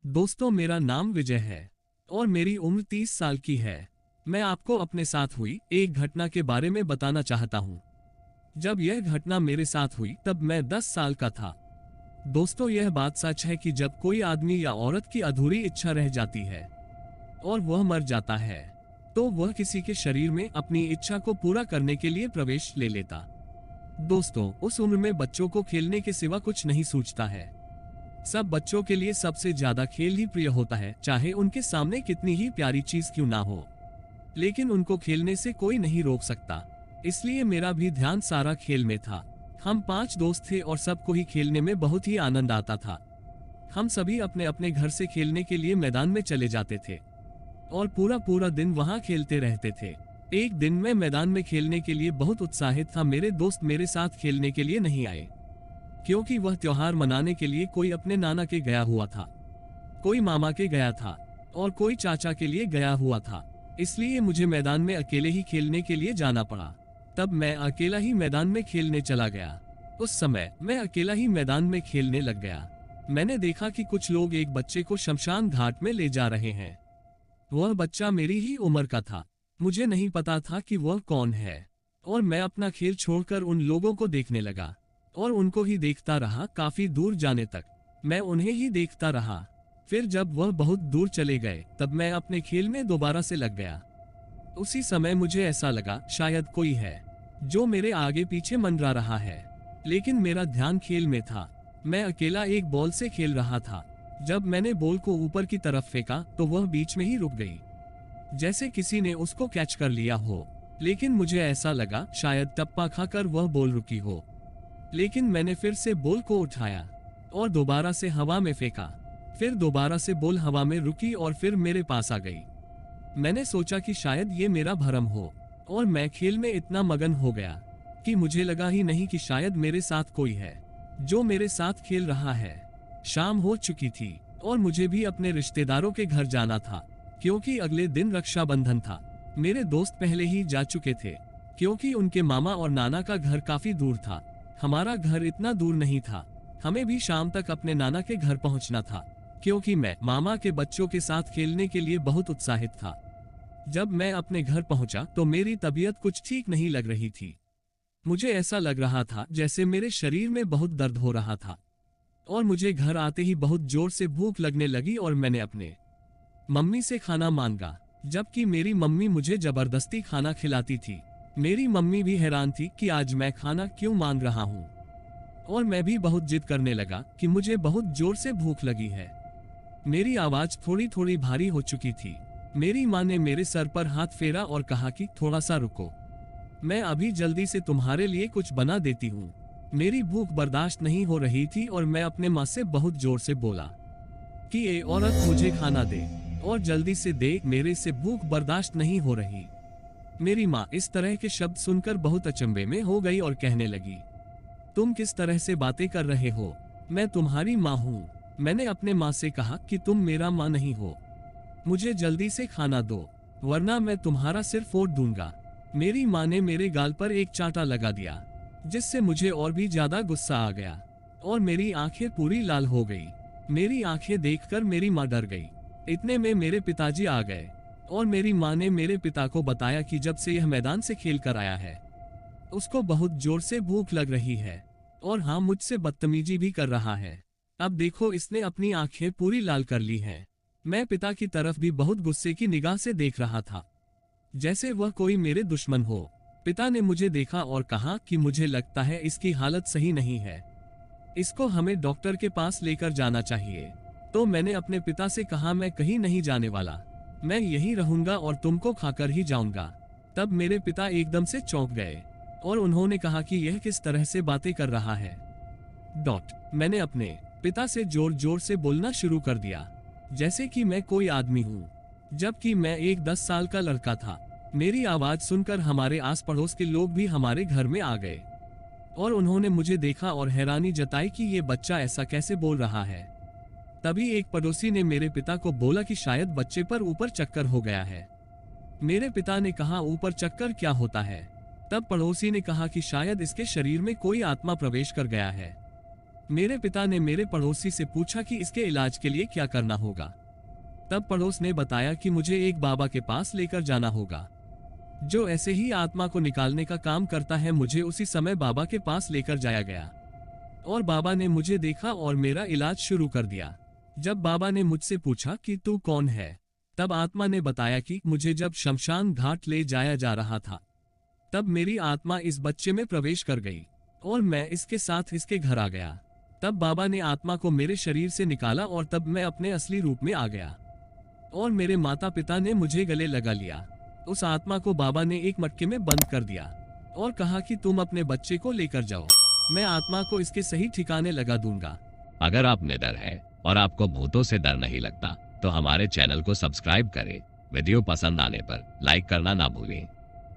दोस्तों, मेरा नाम विजय है और मेरी उम्र 30 साल की है। मैं आपको अपने साथ हुई एक घटना के बारे में बताना चाहता हूँ। जब यह घटना मेरे साथ हुई तब मैं 10 साल का था। दोस्तों, यह बात सच है कि जब कोई आदमी या औरत की अधूरी इच्छा रह जाती है और वह मर जाता है तो वह किसी के शरीर में अपनी इच्छा को पूरा करने के लिए प्रवेश ले लेता। दोस्तों, उस उम्र में बच्चों को खेलने के सिवा कुछ नहीं सूझता है। सब बच्चों के लिए सबसे ज्यादा खेल ही प्रिय होता है, चाहे उनके सामने कितनी ही प्यारी चीज क्यों ना हो। लेकिन उनको खेलने से कोई नहीं रोक सकता, इसलिए मेरा भी ध्यान सारा खेल में था। हम 5 दोस्त थे और सबको ही खेलने में बहुत ही आनंद आता था। हम सभी अपने अपने घर से खेलने के लिए मैदान में चले जाते थे और पूरा पूरा दिन वहां खेलते रहते थे। एक दिन मैं मैदान में खेलने के लिए बहुत उत्साहित था। मेरे दोस्त मेरे साथ खेलने के लिए नहीं आए क्योंकि वह त्योहार मनाने के लिए कोई अपने नाना के गया हुआ था, कोई मामा के गया था और कोई चाचा के लिए गया हुआ था। इसलिए मुझे मैदान में अकेले ही खेलने के लिए जाना पड़ा। तब मैं अकेला ही मैदान में खेलने चला गया। उस समय मैं अकेला ही मैदान में खेलने लग गया। मैंने देखा कि कुछ लोग एक बच्चे को शमशान घाट में ले जा रहे हैं। वह बच्चा मेरी ही उम्र का था। मुझे नहीं पता था कि वह कौन है और मैं अपना खेल छोड़कर उन लोगों को देखने लगा और उनको ही देखता रहा काफी दूर जाने तक। मैं उन्हें ही देखता रहा। फिर जब वह बहुत दूर चले गए तब मैं अपने खेल में दोबारा से लग गया। उसी समय मुझे ऐसा लगा शायद कोई है जो मेरे आगे पीछे मंडरा रहा है, लेकिन मेरा ध्यान खेल में था। मैं अकेला एक बॉल से खेल रहा था। जब मैंने बॉल को ऊपर की तरफ फेंका तो वह बीच में ही रुक गई, जैसे किसी ने उसको कैच कर लिया हो। लेकिन मुझे ऐसा लगा शायद टप्पा खाकर वह बॉल रुकी हो। लेकिन मैंने फिर से बॉल को उठाया और दोबारा से हवा में फेंका। फिर दोबारा से बॉल हवा में रुकी और फिर मेरे पास आ गई। मैंने सोचा कि शायद ये मेरा भ्रम हो और मैं खेल में इतना मगन हो गया कि मुझे लगा ही नहीं कि शायद मेरे साथ कोई है जो मेरे साथ खेल रहा है। शाम हो चुकी थी और मुझे भी अपने रिश्तेदारों के घर जाना था क्योंकि अगले दिन रक्षाबंधन था। मेरे दोस्त पहले ही जा चुके थे क्योंकि उनके मामा और नाना का घर काफी दूर था। हमारा घर इतना दूर नहीं था। हमें भी शाम तक अपने नाना के घर पहुंचना था क्योंकि मैं मामा के बच्चों के साथ खेलने के लिए बहुत उत्साहित था। जब मैं अपने घर पहुंचा तो मेरी तबीयत कुछ ठीक नहीं लग रही थी। मुझे ऐसा लग रहा था जैसे मेरे शरीर में बहुत दर्द हो रहा था और मुझे घर आते ही बहुत जोर से भूख लगने लगी और मैंने अपने मम्मी से खाना मांगा, जबकि मेरी मम्मी मुझे जबरदस्ती खाना खिलाती थी। मेरी मम्मी भी हैरान थी कि आज मैं खाना क्यों मांग रहा हूँ और मैं भी बहुत जिद करने लगा कि मुझे बहुत जोर से भूख लगी है। मेरी आवाज थोड़ी थोड़ी भारी हो चुकी थी। मेरी माँ ने मेरे सर पर हाथ फेरा और कहा कि थोड़ा सा रुको, मैं अभी जल्दी से तुम्हारे लिए कुछ बना देती हूँ। मेरी भूख बर्दाश्त नहीं हो रही थी और मैं अपने माँ से बहुत जोर से बोला कि ये औरत मुझे खाना दे और जल्दी से दे, मेरे से भूख बर्दाश्त नहीं हो रही। मेरी माँ इस तरह के शब्द सुनकर बहुत अचंभे में हो गई और कहने लगी, तुम किस तरह से बातें कर रहे हो? मैं तुम्हारी माँ हूँ। मैंने अपने माँ से कहा कि तुम मेरा माँ नहीं हो, मुझे जल्दी से खाना दो वरना मैं तुम्हारा सिर फोड़ दूंगा। मेरी माँ ने मेरे गाल पर एक चांटा लगा दिया जिससे मुझे और भी ज्यादा गुस्सा आ गया और मेरी आंखें पूरी लाल हो गई। मेरी आंखें देखकर मेरी माँ डर गई। इतने में मेरे पिताजी आ गए और मेरी माँ ने मेरे पिता को बताया कि जब से यह मैदान से खेल कर आया है उसको बहुत जोर से भूख लग रही है और हाँ, मुझसे बदतमीजी भी कर रहा है। अब देखो, इसने अपनी आंखें पूरी लाल कर ली हैं। मैं पिता की तरफ भी बहुत गुस्से की निगाह से देख रहा था, जैसे वह कोई मेरे दुश्मन हो। पिता ने मुझे देखा और कहा कि मुझे लगता है इसकी हालत सही नहीं है, इसको हमें डॉक्टर के पास लेकर जाना चाहिए। तो मैंने अपने पिता से कहा, मैं कहीं नहीं जाने वाला, मैं यहीं रहूंगा और तुमको खाकर ही जाऊंगा। तब मेरे पिता एकदम से चौंक गए और उन्होंने कहा कि यह किस तरह से बातें कर रहा है। मैंने अपने पिता से जोर जोर से बोलना शुरू कर दिया जैसे कि मैं कोई आदमी हूँ, जबकि मैं एक 10 साल का लड़का था। मेरी आवाज सुनकर हमारे आस पड़ोस के लोग भी हमारे घर में आ गए और उन्होंने मुझे देखा और हैरानी जताई कि ये बच्चा ऐसा कैसे बोल रहा है। तभी एक पड़ोसी ने मेरे पिता को बोला कि शायद बच्चे पर ऊपर चक्कर हो गया है। मेरे पिता ने कहा, ऊपर चक्कर क्या होता है? तब पड़ोसी ने कहा कि शायद इसके शरीर में कोई आत्मा प्रवेश कर गया है। मेरे पिता ने मेरे पड़ोसी से पूछा कि इसके इलाज के लिए क्या करना होगा। तब पड़ोस ने बताया कि मुझे एक बाबा के पास लेकर जाना होगा, जो ऐसे ही आत्मा को निकालने का काम करता है। मुझे उसी समय बाबा के पास लेकर जाया गया और बाबा ने मुझे देखा और मेरा इलाज शुरू कर दिया। जब बाबा ने मुझसे पूछा कि तू कौन है, तब आत्मा ने बताया कि मुझे जब शमशान घाट ले जाया जा रहा था, तब मेरी आत्मा इस बच्चे में प्रवेश कर गई और मैं इसके साथ इसके घर आ गया। तब बाबा ने आत्मा को मेरे शरीर से निकाला और तब मैं अपने असली रूप में आ गया और मेरे माता पिता ने मुझे गले लगा लिया। उस आत्मा को बाबा ने एक मटके में बंद कर दिया और कहा कि तुम अपने बच्चे को लेकर जाओ, मैं आत्मा को इसके सही ठिकाने लगा दूंगा। अगर आप निडर है और आपको भूतों से डर नहीं लगता तो हमारे चैनल को सब्सक्राइब करें। वीडियो पसंद आने पर लाइक करना ना भूलें।